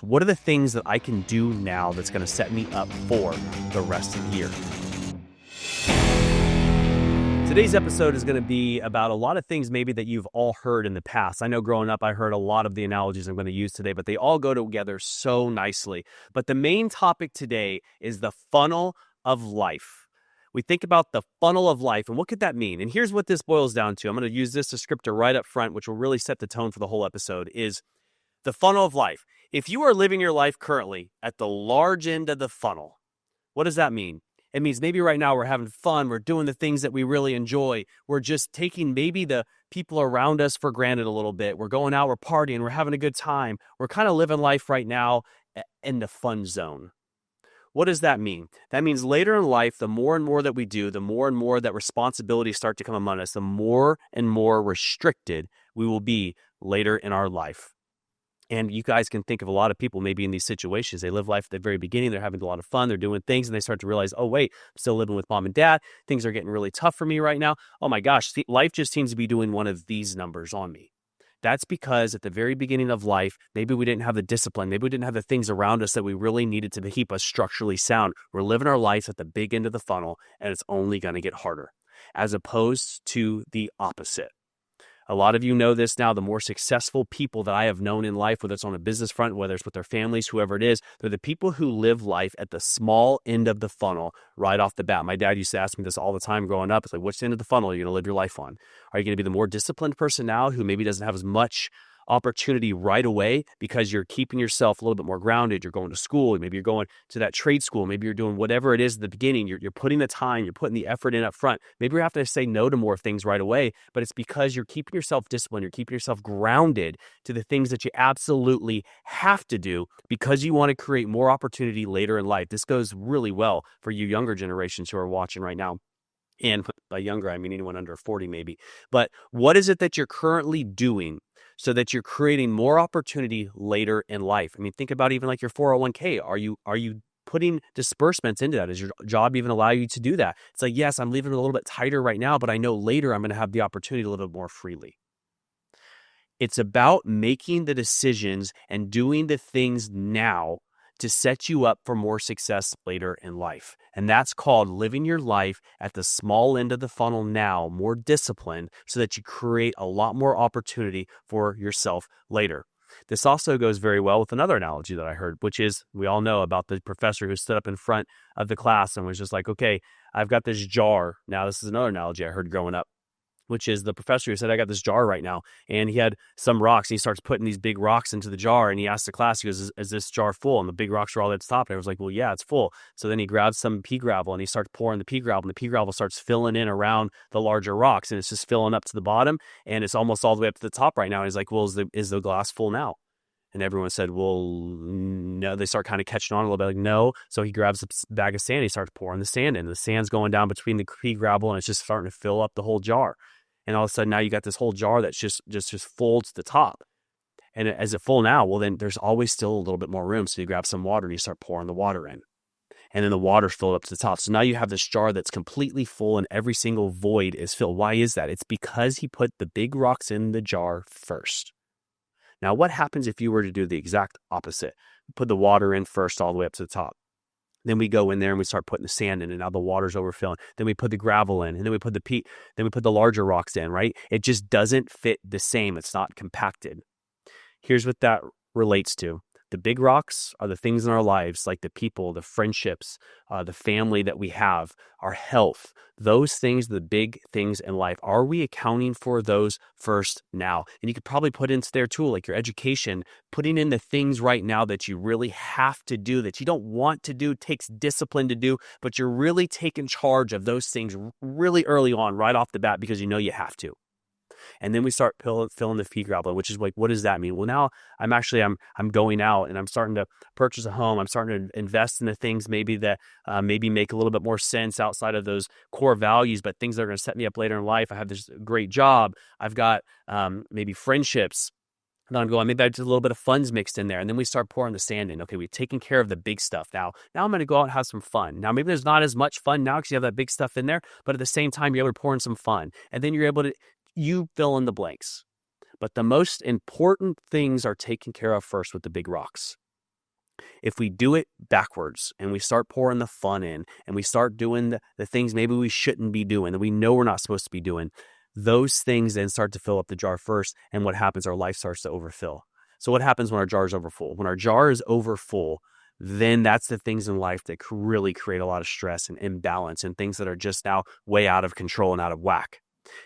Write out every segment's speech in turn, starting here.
What are the things that I can do now that's going to set me up for the rest of the year? Today's episode is going to be about a lot of things maybe that you've all heard in the past. I know growing up, I heard a lot of the analogies I'm going to use today, but they all go together so nicely. But the main topic today is the funnel of life. We think about the funnel of life, and what could that mean? And here's what this boils down to. I'm going to use this descriptor right up front, which will really set the tone for the whole episode, is the funnel of life. If you are living your life currently at the large end of the funnel, what does that mean? It means maybe right now we're having fun, we're doing the things that we really enjoy, we're just taking maybe the people around us for granted a little bit, we're going out, we're partying, we're having a good time, we're kind of living life right now in the fun zone. What does that mean? That means later in life, the more and more that we do, the more and more that responsibilities start to come among us, the more and more restricted we will be later in our life. And you guys can think of a lot of people maybe in these situations. They live life at the very beginning. They're having a lot of fun. They're doing things, and they start to realize, oh, wait, I'm still living with mom and dad. Things are getting really tough for me right now. Oh, my gosh, life just seems to be doing one of these numbers on me. That's because at the very beginning of life, maybe we didn't have the discipline. Maybe we didn't have the things around us that we really needed to keep us structurally sound. We're living our lives at the big end of the funnel, and it's only going to get harder, as opposed to the opposite. A lot of you know this now. The more successful people that I have known in life, whether it's on a business front, whether it's with their families, whoever it is, they're the people who live life at the small end of the funnel right off the bat. My dad used to ask me this all the time growing up. It's like, which end of the funnel are you going to live your life on? Are you going to be the more disciplined person now who maybe doesn't have as much opportunity right away because you're keeping yourself a little bit more grounded? You're going to school. Maybe you're going to that trade school. Maybe you're doing whatever it is at the beginning. You're putting the time, you're putting the effort in up front. Maybe you have to say no to more things right away, but it's because you're keeping yourself disciplined. You're keeping yourself grounded to the things that you absolutely have to do because you want to create more opportunity later in life. This goes really well for you younger generations who are watching right now. And by younger, I mean anyone under 40 maybe. But what is it that you're currently doing so that you're creating more opportunity later in life? I mean, think about even like your 401k. Are you putting disbursements into that? Does your job even allow you to do that? It's like, yes, I'm leaving it a little bit tighter right now, but I know later I'm going to have the opportunity to live it more freely. It's about making the decisions and doing the things now to set you up for more success later in life. And that's called living your life at the small end of the funnel now, more disciplined, so that you create a lot more opportunity for yourself later. This also goes very well with another analogy that I heard, which is we all know about the professor who stood up in front of the class and was just like, okay, I've got this jar. Now, this is another analogy I heard growing up, which is the professor who said, I got this jar right now. And he had some rocks. And he starts putting these big rocks into the jar. And he asked the class, he goes, is this jar full? And the big rocks are all at the top. And I was like, well, yeah, it's full. So then he grabs some pea gravel and he starts pouring the pea gravel. And the pea gravel starts filling in around the larger rocks. And it's just filling up to the bottom. And it's almost all the way up to the top right now. And he's like, well, is the glass full now? And everyone said, well, no. They start kind of catching on a little bit, like, no. So he grabs a bag of sand. He starts pouring the sand in. The sand's going down between the pea gravel and it's just starting to fill up the whole jar. And all of a sudden now you got this whole jar that's just full to the top. And as it full now, well, then there's always still a little bit more room. So you grab some water and you start pouring the water in. And then the water's filled up to the top. So now you have this jar that's completely full and every single void is filled. Why is that? It's because he put the big rocks in the jar first. Now, what happens if you were to do the exact opposite? Put the water in first all the way up to the top. Then we go in there and we start putting the sand in, and now the water's overfilling. Then we put the gravel in, and then we put the larger rocks in, right? It just doesn't fit the same. It's not compacted. Here's what that relates to. The big rocks are the things in our lives, like the people, the friendships, the family that we have, our health. Those things, the big things in life, are we accounting for those first now? And you could probably put into there too, like your education, putting in the things right now that you really have to do, that you don't want to do, takes discipline to do, but you're really taking charge of those things really early on, right off the bat, because you know you have to. And then we start filling the pea gravel, which is like, what does that mean? Well, now I'm going out and I'm starting to purchase a home. I'm starting to invest in the things maybe that maybe make a little bit more sense outside of those core values, but things that are going to set me up later in life. I have this great job. I've got maybe friendships. And then I'm going, maybe I just a little bit of funds mixed in there. And then we start pouring the sand in. Okay, we've taken care of the big stuff now. Now I'm going to go out and have some fun. Now, maybe there's not as much fun now because you have that big stuff in there, but at the same time, you're able to pour in some fun. And then you're able to, you fill in the blanks. But the most important things are taken care of first with the big rocks. If we do it backwards and we start pouring the fun in and we start doing the things maybe we shouldn't be doing, that we know we're not supposed to be doing, those things then start to fill up the jar first. And what happens? Our life starts to overfill. So what happens when our jar is overfull? When our jar is overfull, then that's the things in life that really create a lot of stress and imbalance and things that are just now way out of control and out of whack.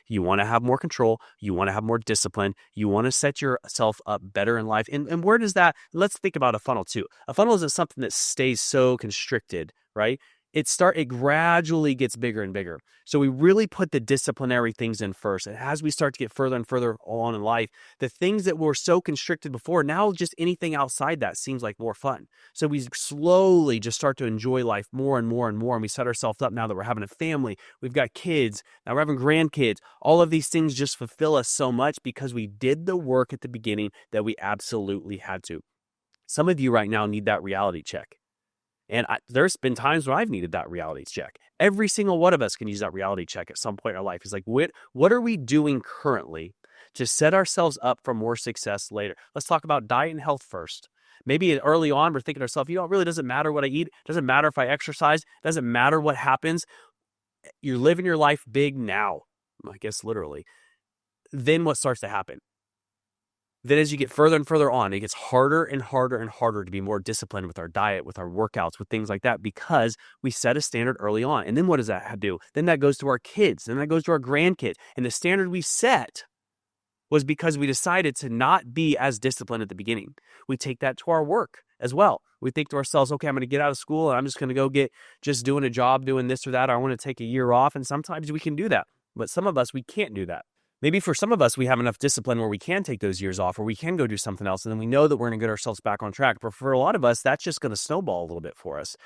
You want to have more control. You want to have more discipline. You want to set yourself up better in life. And where does that, let's think about a funnel too. A funnel isn't something that stays so constricted, right? It gradually gets bigger and bigger. So we really put the disciplinary things in first. And as we start to get further and further on in life, the things that were so constricted before, now just anything outside that seems like more fun. So we slowly just start to enjoy life more and more and more. And we set ourselves up now that we're having a family. We've got kids. Now we're having grandkids. All of these things just fulfill us so much because we did the work at the beginning that we absolutely had to. Some of you right now need that reality check. And there's been times when I've needed that reality check. Every single one of us can use that reality check at some point in our life. It's like, what are we doing currently to set ourselves up for more success later? Let's talk about diet and health first. Maybe early on, we're thinking to ourselves, it really doesn't matter what I eat. It doesn't matter if I exercise. It doesn't matter what happens. You're living your life big now, I guess literally. Then what starts to happen? Then as you get further and further on, it gets harder and harder and harder to be more disciplined with our diet, with our workouts, with things like that, because we set a standard early on. And then what does that do? Then that goes to our kids, then that goes to our grandkids. And the standard we set was because we decided to not be as disciplined at the beginning. We take that to our work as well. We think to ourselves, okay, I'm going to get out of school and I'm just going to go get just doing a job, doing this or that. Or I want to take a year off. And sometimes we can do that. But some of us, we can't do that. Maybe for some of us, we have enough discipline where we can take those years off or we can go do something else. And then we know that we're going to get ourselves back on track. But for a lot of us, that's just going to snowball a little bit for us.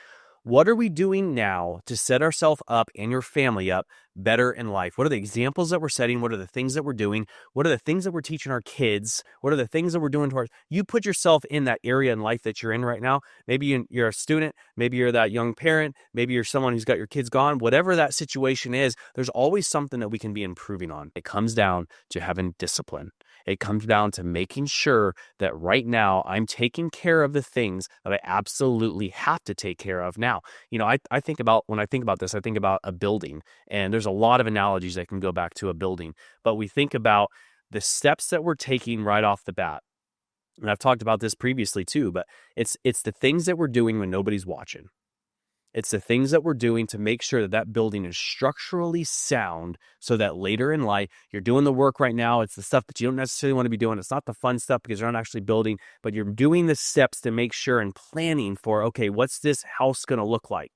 What are we doing now to set ourselves up and your family up better in life? What are the examples that we're setting? What are the things that we're doing? What are the things that we're teaching our kids? What are the things that we're doing to you put yourself in that area in life that you're in right now. Maybe you're a student. Maybe you're that young parent. Maybe you're someone who's got your kids gone. Whatever that situation is, there's always something that we can be improving on. It comes down to having discipline. It comes down to making sure that right now I'm taking care of the things that I absolutely have to take care of now. I think about, when I think about this, I think about a building, and there's a lot of analogies that can go back to a building, but we think about the steps that we're taking right off the bat. And I've talked about this previously too, but it's the things that we're doing when nobody's watching. It's the things that we're doing to make sure that that building is structurally sound so that later in life, you're doing the work right now. It's the stuff that you don't necessarily want to be doing. It's not the fun stuff because you're not actually building, but you're doing the steps to make sure and planning for, okay, what's this house going to look like?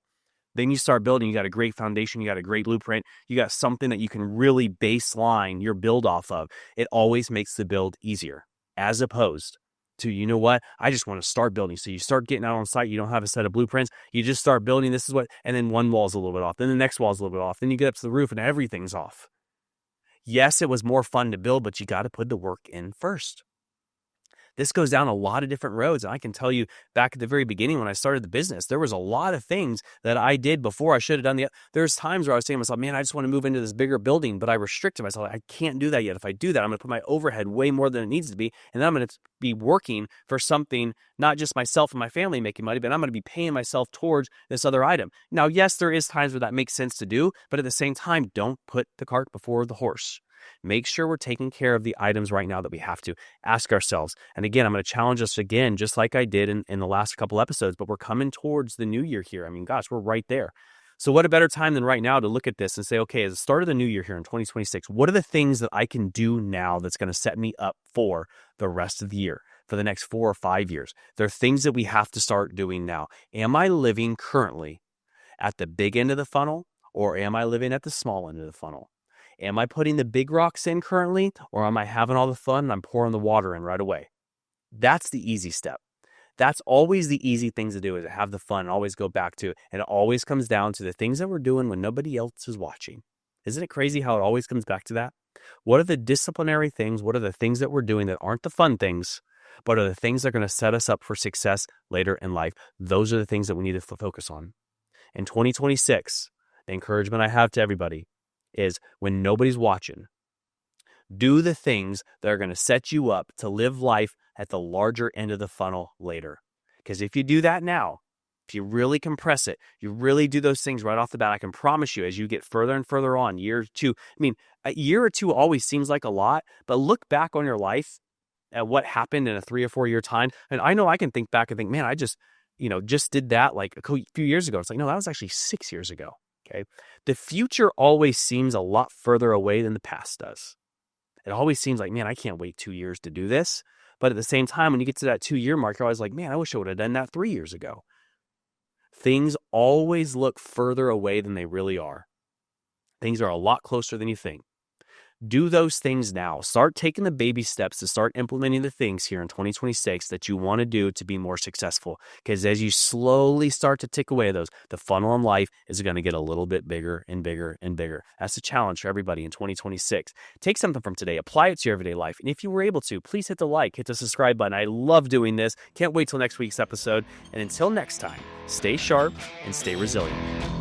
Then you start building. You got a great foundation. You got a great blueprint. You got something that you can really baseline your build off of. It always makes the build easier, as opposed to, I just want to start building. So you start getting out on site. You don't have a set of blueprints. You just start building. This is what, and then one wall's a little bit off. Then the next wall's a little bit off. Then you get up to the roof and everything's off. Yes, it was more fun to build, but you got to put the work in first. This goes down a lot of different roads. And I can tell you back at the very beginning when I started the business, there was a lot of things that I did before I should have done. There's times where I was saying to myself, man, I just want to move into this bigger building, but I restricted myself. I can't do that yet. If I do that, I'm going to put my overhead way more than it needs to be. And then I'm going to be working for something, not just myself and my family making money, but I'm going to be paying myself towards this other item. Now, yes, there is times where that makes sense to do, but at the same time, don't put the cart before the horse. Make sure we're taking care of the items right now that we have to. Ask ourselves. And again, I'm going to challenge us again, just like I did in the last couple episodes, but we're coming towards the new year here. I mean, gosh, we're right there. So what a better time than right now to look at this and say, okay, at the start of the new year here in 2026, what are the things that I can do now that's going to set me up for the rest of the year, for the next 4 or 5 years? There are things that we have to start doing now. Am I living currently at the big end of the funnel, or am I living at the small end of the funnel? Am I putting the big rocks in currently, or am I having all the fun and I'm pouring the water in right away? That's the easy step. That's always the easy things to do, is to have the fun and always go back to it. And it always comes down to the things that we're doing when nobody else is watching. Isn't it crazy how it always comes back to that? What are the disciplinary things? What are the things that we're doing that aren't the fun things, but are the things that are going to set us up for success later in life? Those are the things that we need to focus on. In 2026, the encouragement I have to everybody is, when nobody's watching, do the things that are going to set you up to live life at the larger end of the funnel later. Because if you do that now, if you really compress it, you really do those things right off the bat, I can promise you, as you get further and further on, year two, I mean, a year or two always seems like a lot, but look back on your life at what happened in a 3 or 4 year time. And I know I can think back and think, man, I just did that like a few years ago. It's like, no, that was actually 6 years ago. Okay. The future always seems a lot further away than the past does. It always seems like, man, I can't wait 2 years to do this. But at the same time, when you get to that 2 year mark, you're always like, man, I wish I would have done that 3 years ago. Things always look further away than they really are. Things are a lot closer than you think. Do those things now. Start taking the baby steps to start implementing the things here in 2026 that you want to do to be more successful. Because as you slowly start to tick away those, the funnel in life is going to get a little bit bigger and bigger and bigger. That's a challenge for everybody in 2026. Take something from today, apply it to your everyday life. And if you were able to, please hit the like, hit the subscribe button. I love doing this. Can't wait till next week's episode. And until next time, stay sharp and stay resilient.